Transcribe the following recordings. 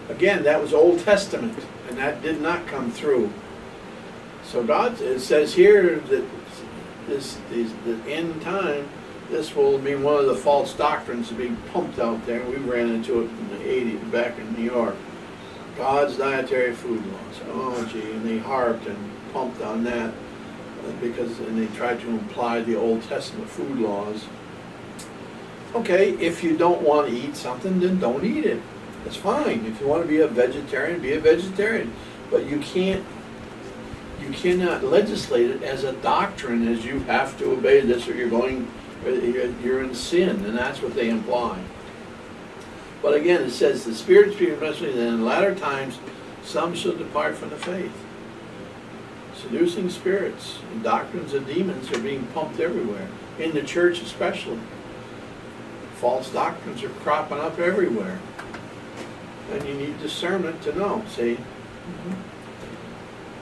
Again, that was Old Testament, and that did not come through. So it says here that the end time, this will be one of the false doctrines being pumped out there. We ran into it in the 80s back in New York. God's dietary food laws. Oh gee, and they harped and pumped on that and they tried to imply the Old Testament food laws. Okay, if you don't want to eat something, then don't eat it. That's fine. If you want to be a vegetarian, be a vegetarian. But you cannot legislate it as a doctrine as you have to obey this or you're in sin, and that's what they imply. But again, it says the Spirit speaks especially that in latter times some shall depart from the faith. Seducing spirits and doctrines of demons are being pumped everywhere, in the church especially. False doctrines are cropping up everywhere. And you need discernment to know, see?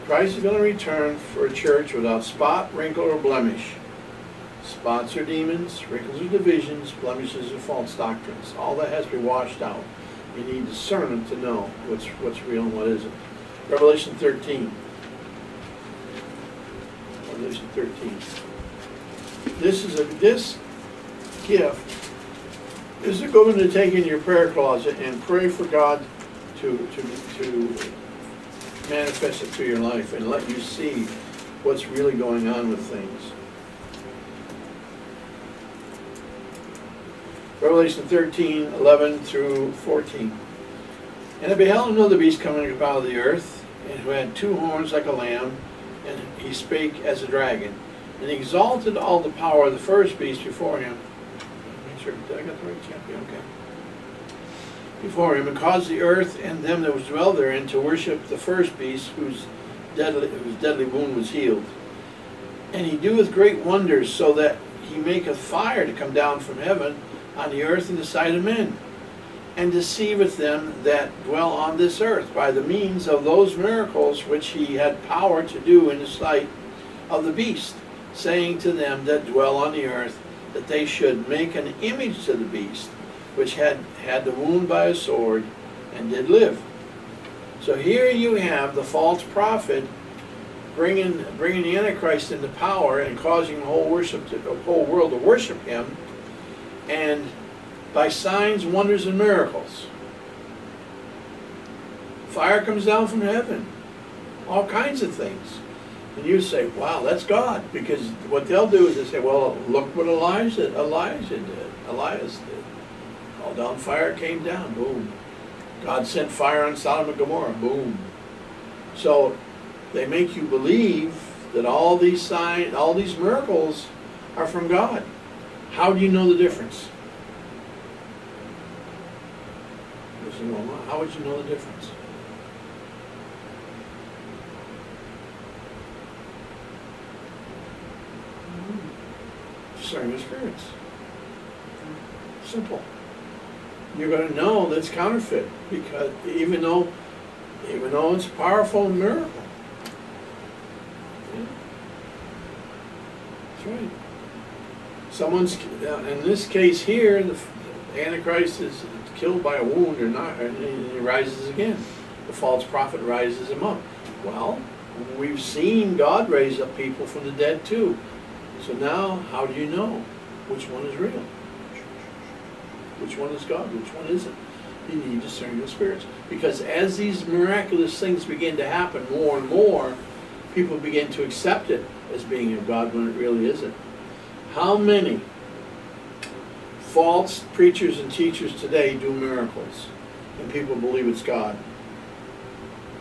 Christ is going to return for a church without spot, wrinkle, or blemish. Spots are demons, wrinkles are divisions, blemishes are false doctrines. All that has to be washed out. You need discernment to know what's real and what isn't. Revelation 13. Revelation 13. This gift is going to take in your prayer closet and pray for God to manifest it through your life and let you see what's really going on with things. Revelation 13, 11 through 14. And I beheld another beast coming up out of the earth, and who had two horns like a lamb, and he spake as a dragon, and he exalted all the power of the first beast before him. Make sure, did I get the right champion? Okay. Before him, and caused the earth and them that was dwell therein to worship the first beast, whose deadly wound was healed. And he doeth great wonders, so that he maketh fire to come down from heaven on the earth in the sight of men, and deceiveth them that dwell on this earth by the means of those miracles which he had power to do in the sight of the beast, saying to them that dwell on the earth that they should make an image to the beast, which had the wound by a sword, and did live. So here you have the false prophet bringing the Antichrist into power and causing the whole world to worship him, and by signs, wonders, and miracles. Fire comes down from heaven. All kinds of things. And you say, wow, that's God. Because what they'll do is they say, well, look what Elias did. Called down fire, came down, boom. God sent fire on Sodom and Gomorrah, boom. So they make you believe that all these signs, all these miracles are from God. How do you know the difference? How would you know the difference? Discerning the spirits. Simple. You're going to know that's counterfeit, because even though it's a powerful miracle. Yeah. That's right. Someone's, in this case here, the Antichrist is killed by a wound or not, and he rises again. The false prophet rises him up. Well, we've seen God raise up people from the dead too. So now, how do you know which one is real? Which one is God? Which one isn't? You need to discern the spirits. Because as these miraculous things begin to happen more and more, people begin to accept it as being of God when it really isn't. How many false preachers and teachers today do miracles and people believe it's God?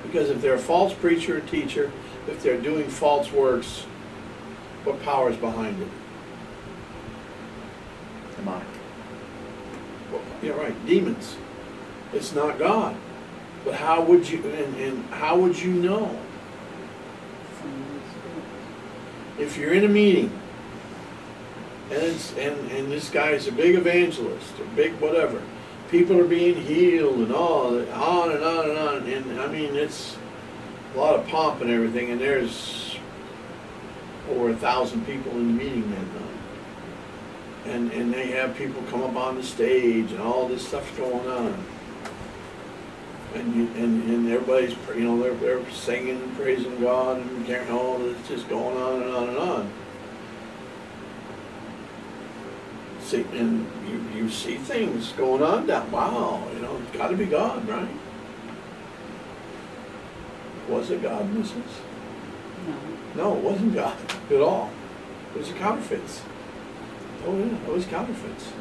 Because if they're a false preacher or teacher, if they're doing false works, what power is behind it? Demonic. Well, yeah, right. Demons. It's not God. But how would you and how would you know? If you're in a meeting and this guy is a big evangelist or big whatever, people are being healed and all on and on and on, and I mean it's a lot of pomp and everything, and there's over 1,000 people in the meeting that night, and they have people come up on the stage and all this stuff's going on. and everybody's, you know, they're singing, praising God, and carrying all this, just going on and on and on. See, and you see things going on down. Wow, you know, it's got to be God, right? Was it God, Mrs.? No, it wasn't God at all. It was the counterfeits. Oh yeah, it was counterfeits.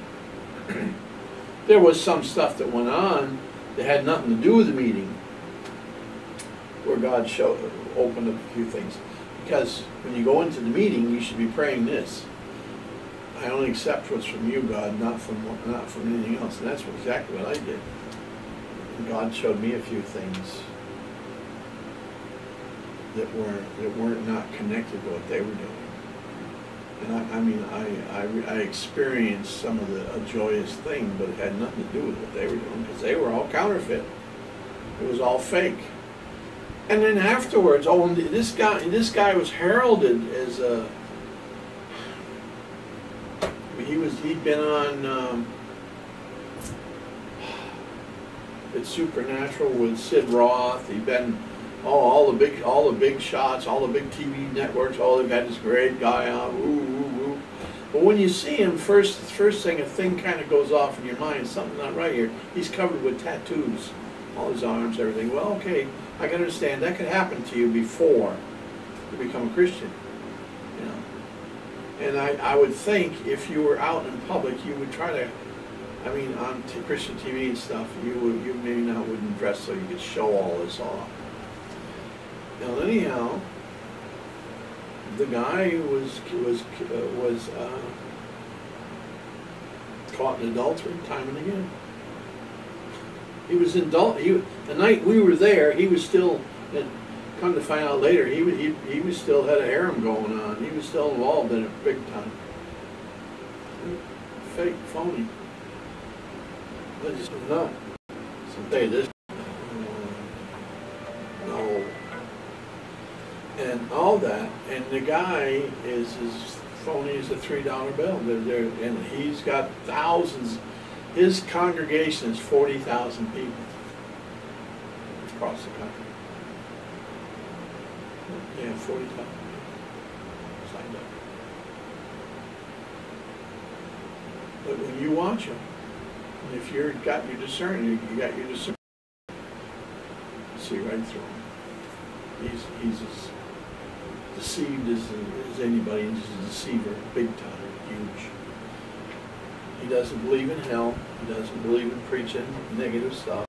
There was some stuff that went on that had nothing to do with the meeting, where God opened up a few things. Because when you go into the meeting, you should be praying this: I only accept what's from you, God, not from anything else. And that's exactly what I did. And God showed me a few things that weren't not connected to what they were doing. And I mean, I experienced some of a joyous thing, but it had nothing to do with what they were doing, because they were all counterfeit. It was all fake. And then afterwards, oh, and this guy was heralded as a. He'd been on It's Supernatural with Sid Roth. He'd been all the big shots, all the big TV networks. Oh, they've got this great guy on. Woo, woo, woo. But when you see him, first thing, a thing kind of goes off in your mind. Something's not right here. He's covered with tattoos, all his arms, everything. Well, okay, I can understand that could happen to you before you become a Christian. You know, and I would think if you were out in public, you would try to. I mean, on Christian TV and stuff, you maybe wouldn't dress so you could show all this off. Now, anyhow, the guy was caught in adultery time and again. He was in the night we were there. He was still. Come to find out later, he was still had a harem going on. He was still involved in it big time. Fake, phony. But it's not. Someday this. No. And all that, and the guy is as phony as a $3 bill. And he's got thousands. His congregation is 40,000 people across the country. Yeah, 40,000 people signed up. But when you watch him, and if you've got your discernment, you got your discernment, see right through him. He's as deceived as anybody. He's a deceiver, big time, huge. He doesn't believe in hell. He doesn't believe in preaching negative stuff.